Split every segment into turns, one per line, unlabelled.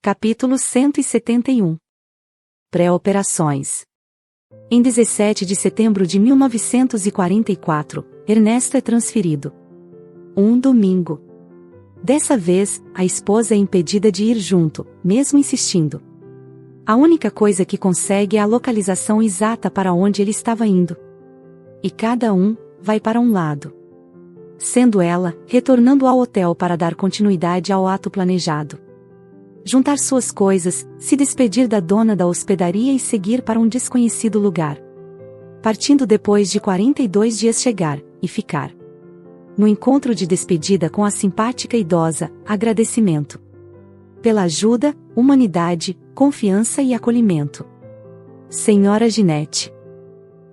Capítulo 171. Pré-operações. Em 17 de setembro de 1944, Ernesto é transferido. Um domingo. Dessa vez, a esposa é impedida de ir junto, mesmo insistindo. A única coisa que consegue é a localização exata para onde ele estava indo. E cada um vai para um lado. Sendo ela, retornando ao hotel para dar continuidade ao ato planejado. Juntar suas coisas, se despedir da dona da hospedaria e seguir para um desconhecido lugar. Partindo depois de 42 dias chegar, e ficar. No encontro de despedida com a simpática idosa, agradecimento. Pela ajuda, humanidade, confiança e acolhimento. Senhora Ginette.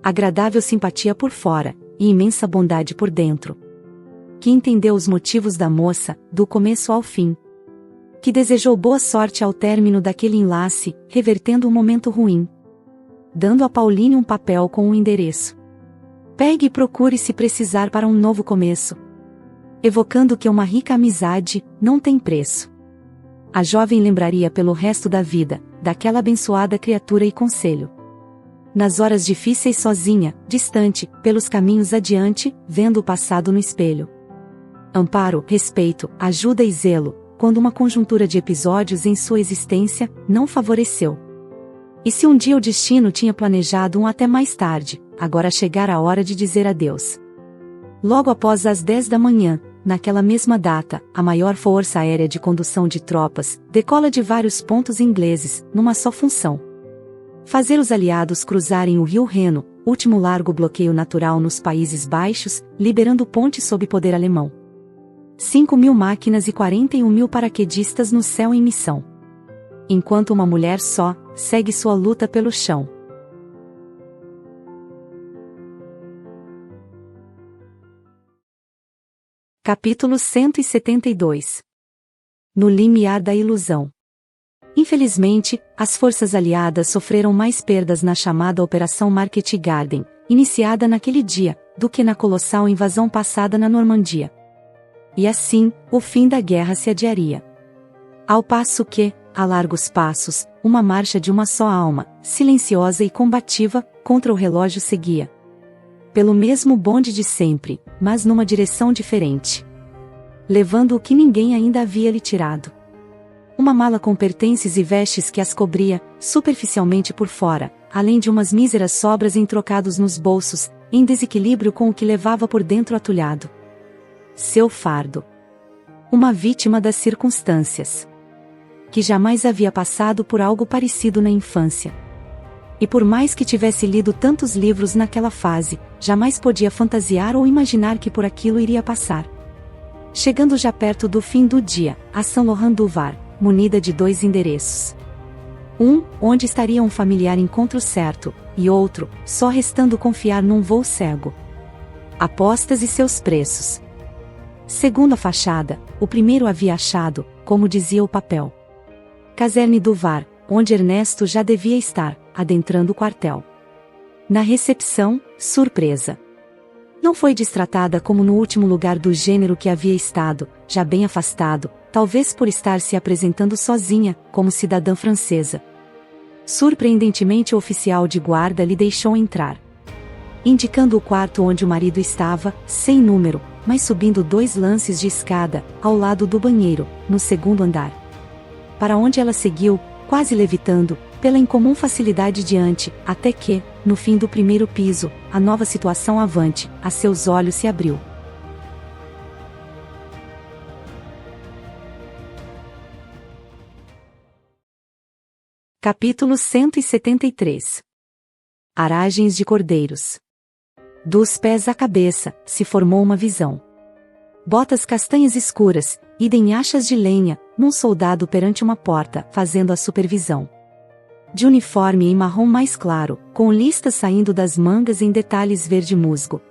Agradável simpatia por fora, e imensa bondade por dentro. Que entendeu os motivos da moça, do começo ao fim. Que desejou boa sorte ao término daquele enlace, revertendo um momento ruim. Dando a Pauline um papel com um endereço. Pegue e procure se precisar para um novo começo. Evocando que uma rica amizade não tem preço. A jovem lembraria pelo resto da vida, daquela abençoada criatura e conselho. Nas horas difíceis sozinha, distante, pelos caminhos adiante, vendo o passado no espelho. Amparo, respeito, ajuda e zelo, quando uma conjuntura de episódios em sua existência não favoreceu. E se um dia o destino tinha planejado um até mais tarde, agora chegara a hora de dizer adeus. Logo após as 10 da manhã, naquela mesma data, a maior força aérea de condução de tropas decola de vários pontos ingleses, numa só função. Fazer os aliados cruzarem o rio Reno, último largo bloqueio natural nos Países Baixos, liberando pontes sob poder alemão. 5.000 máquinas e 41.000 paraquedistas no céu em missão. Enquanto uma mulher só, segue sua luta pelo chão. Capítulo 172. No limiar da ilusão. Infelizmente, as forças aliadas sofreram mais perdas na chamada Operação Market Garden, iniciada naquele dia, do que na colossal invasão passada na Normandia. E assim, o fim da guerra se adiaria. Ao passo que, a largos passos, uma marcha de uma só alma, silenciosa e combativa, contra o relógio seguia. Pelo mesmo bonde de sempre, mas numa direção diferente. Levando o que ninguém ainda havia lhe tirado. Uma mala com pertences e vestes que as cobria, superficialmente por fora, além de umas míseras sobras entrocados nos bolsos, em desequilíbrio com o que levava por dentro atulhado. Seu fardo. Uma vítima das circunstâncias. Que jamais havia passado por algo parecido na infância. E por mais que tivesse lido tantos livros naquela fase, jamais podia fantasiar ou imaginar que por aquilo iria passar. Chegando já perto do fim do dia, a Saint-Laurent-du-Var, munida de 2 endereços. Um, onde estaria um familiar encontro certo, e outro, só restando confiar num voo cego. Apostas e seus preços. Segundo a fachada, o primeiro havia achado, como dizia o papel. Caserne do Var, onde Ernesto já devia estar, adentrando o quartel. Na recepção, surpresa. Não foi destratada como no último lugar do gênero que havia estado, já bem afastado, talvez por estar se apresentando sozinha, como cidadã francesa. Surpreendentemente o oficial de guarda lhe deixou entrar. Indicando o quarto onde o marido estava, sem número, mas subindo 2 lances de escada, ao lado do banheiro, no segundo andar. Para onde ela seguiu, quase levitando, pela incomum facilidade diante, até que, no fim do primeiro piso, a nova situação avante, a seus olhos se abriu. Capítulo 173. Aragens de cordeiros. Dos pés à cabeça, se formou uma visão. Botas castanhas escuras, idem achas de lenha, num soldado perante uma porta, fazendo a supervisão. De uniforme em marrom mais claro, com listas saindo das mangas em detalhes verde musgo.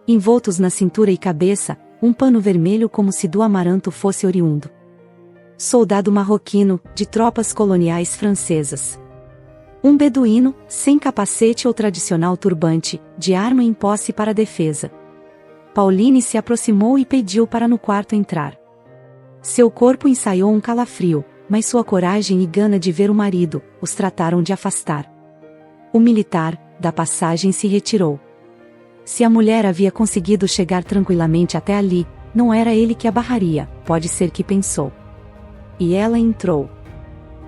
Envoltos na cintura e cabeça, um pano vermelho como se do amaranto fosse oriundo. Soldado marroquino, de tropas coloniais francesas. Um beduíno, sem capacete ou tradicional turbante, de arma em posse para defesa. Pauline se aproximou e pediu para no quarto entrar. Seu corpo ensaiou um calafrio, mas sua coragem e gana de ver o marido os trataram de afastar. O militar, da passagem, se retirou. Se a mulher havia conseguido chegar tranquilamente até ali, não era ele que a barraria, pode ser que pensou. E ela entrou.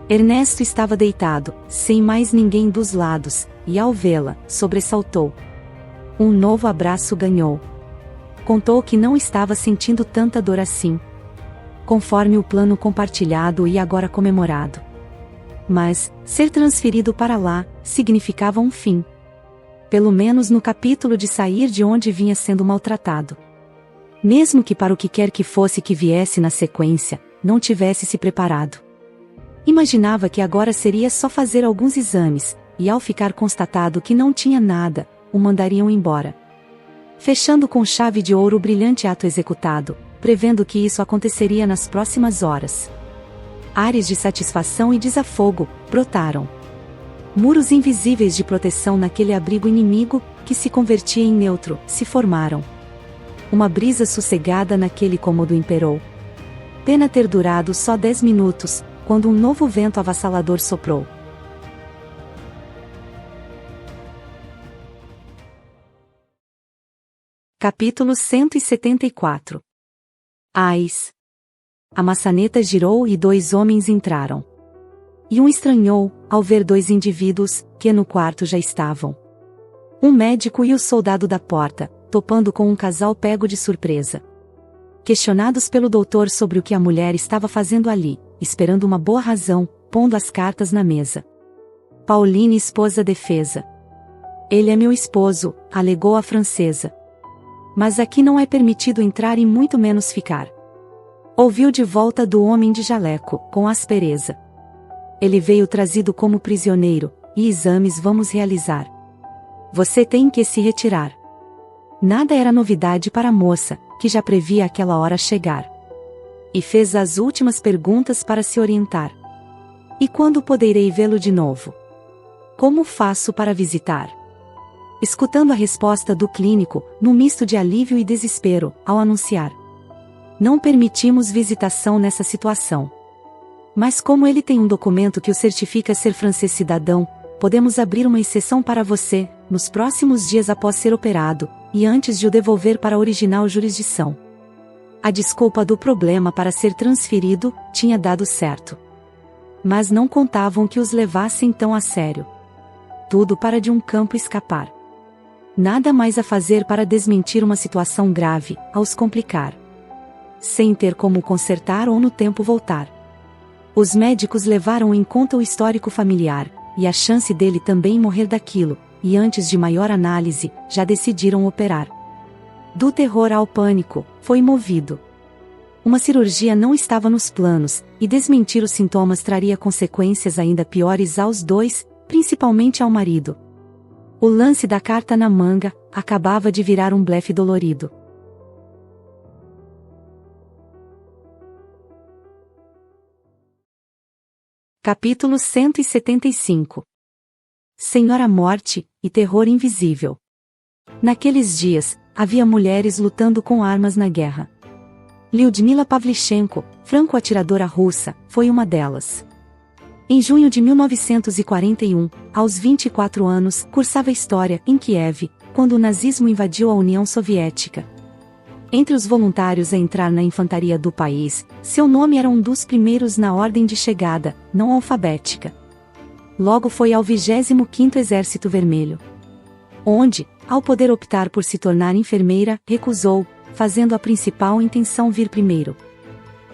Ernesto estava deitado, sem mais ninguém dos lados, e ao vê-la, sobressaltou. Um novo abraço ganhou. Contou que não estava sentindo tanta dor assim, conforme o plano compartilhado e agora comemorado. Mas, ser transferido para lá, significava um fim. Pelo menos no capítulo de sair de onde vinha sendo maltratado. Mesmo que para o que quer que fosse que viesse na sequência, não tivesse se preparado. Imaginava que agora seria só fazer alguns exames, e ao ficar constatado que não tinha nada, o mandariam embora. Fechando com chave de ouro o brilhante ato executado, prevendo que isso aconteceria nas próximas horas. Ares de satisfação e desafogo brotaram. Muros invisíveis de proteção naquele abrigo inimigo, que se convertia em neutro, se formaram. Uma brisa sossegada naquele cômodo imperou. Pena ter durado só 10 minutos, quando um novo vento avassalador soprou. Capítulo 174. Ais. A maçaneta girou e 2 homens entraram. E um estranhou, ao ver 2 indivíduos, que no quarto já estavam. Um médico e o soldado da porta, topando com um casal pego de surpresa. Questionados pelo doutor sobre o que a mulher estava fazendo ali, esperando uma boa razão, pondo as cartas na mesa. Pauline expôs a defesa. Ele é meu esposo, alegou a francesa. Mas aqui não é permitido entrar e muito menos ficar. Ouviu de volta do homem de jaleco, com aspereza. Ele veio trazido como prisioneiro, e exames vamos realizar. Você tem que se retirar. Nada era novidade para a moça, que já previa aquela hora chegar. E fez as últimas perguntas para se orientar. E quando poderei vê-lo de novo? Como faço para visitar? Escutando a resposta do clínico, num misto de alívio e desespero, ao anunciar: não permitimos visitação nessa situação. Mas como ele tem um documento que o certifica ser francês cidadão, podemos abrir uma exceção para você, nos próximos dias após ser operado, e antes de o devolver para a original jurisdição. A desculpa do problema para ser transferido tinha dado certo. Mas não contavam que os levassem tão a sério. Tudo para de um campo escapar. Nada mais a fazer para desmentir uma situação grave, a os complicar. Sem ter como consertar ou no tempo voltar. Os médicos levaram em conta o histórico familiar, e a chance dele também morrer daquilo, e antes de maior análise, já decidiram operar. Do terror ao pânico, foi movido. Uma cirurgia não estava nos planos, e desmentir os sintomas traria consequências ainda piores aos 2, principalmente ao marido. O lance da carta na manga acabava de virar um blefe dolorido. Capítulo 175. Senhora Morte e terror invisível. Naqueles dias, havia mulheres lutando com armas na guerra. Lyudmila Pavlichenko, franco-atiradora russa, foi uma delas. Em junho de 1941, aos 24 anos, cursava História em Kiev, quando o nazismo invadiu a União Soviética. Entre os voluntários a entrar na infantaria do país, seu nome era um dos primeiros na ordem de chegada, não alfabética. Logo foi ao 25º Exército Vermelho. Onde, ao poder optar por se tornar enfermeira, recusou, fazendo a principal intenção vir primeiro.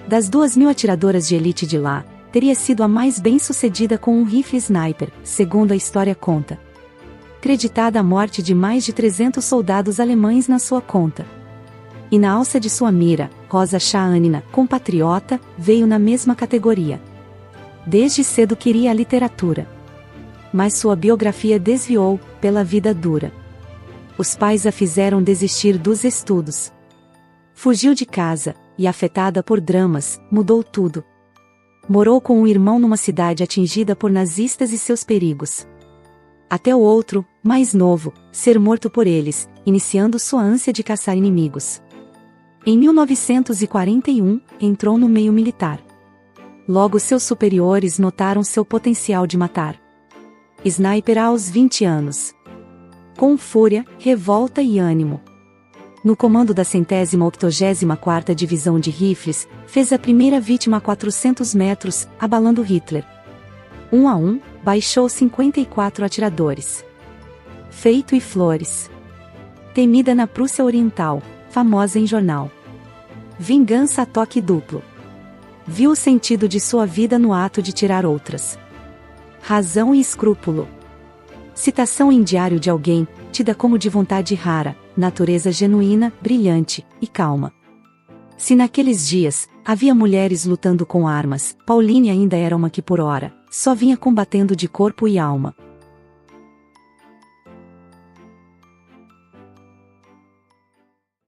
Das 2.000 atiradoras de elite de lá, teria sido a mais bem-sucedida com um rifle sniper, segundo a história conta. Creditada a morte de mais de 300 soldados alemães na sua conta. E na alça de sua mira, Rosa Shaanina, compatriota, veio na mesma categoria. Desde cedo queria a literatura. Mas sua biografia desviou, pela vida dura. Os pais a fizeram desistir dos estudos. Fugiu de casa, e afetada por dramas, mudou tudo. Morou com um irmão numa cidade atingida por nazistas e seus perigos. Até o outro, mais novo, ser morto por eles, iniciando sua ânsia de caçar inimigos. Em 1941, entrou no meio militar. Logo seus superiores notaram seu potencial de matar. Sniper aos 20 anos. Com fúria, revolta e ânimo. No comando da 184ª Divisão de Rifles, fez a primeira vítima a 400 metros, abalando Hitler. 1 a 1, baixou 54 atiradores. Feito e flores. Temida na Prússia Oriental, famosa em jornal. Vingança a toque duplo. Viu o sentido de sua vida no ato de tirar outras. Razão e escrúpulo. Citação em diário de alguém, tida como de vontade rara, natureza genuína, brilhante e calma. Se naqueles dias, havia mulheres lutando com armas, Pauline ainda era uma que por ora, só vinha combatendo de corpo e alma.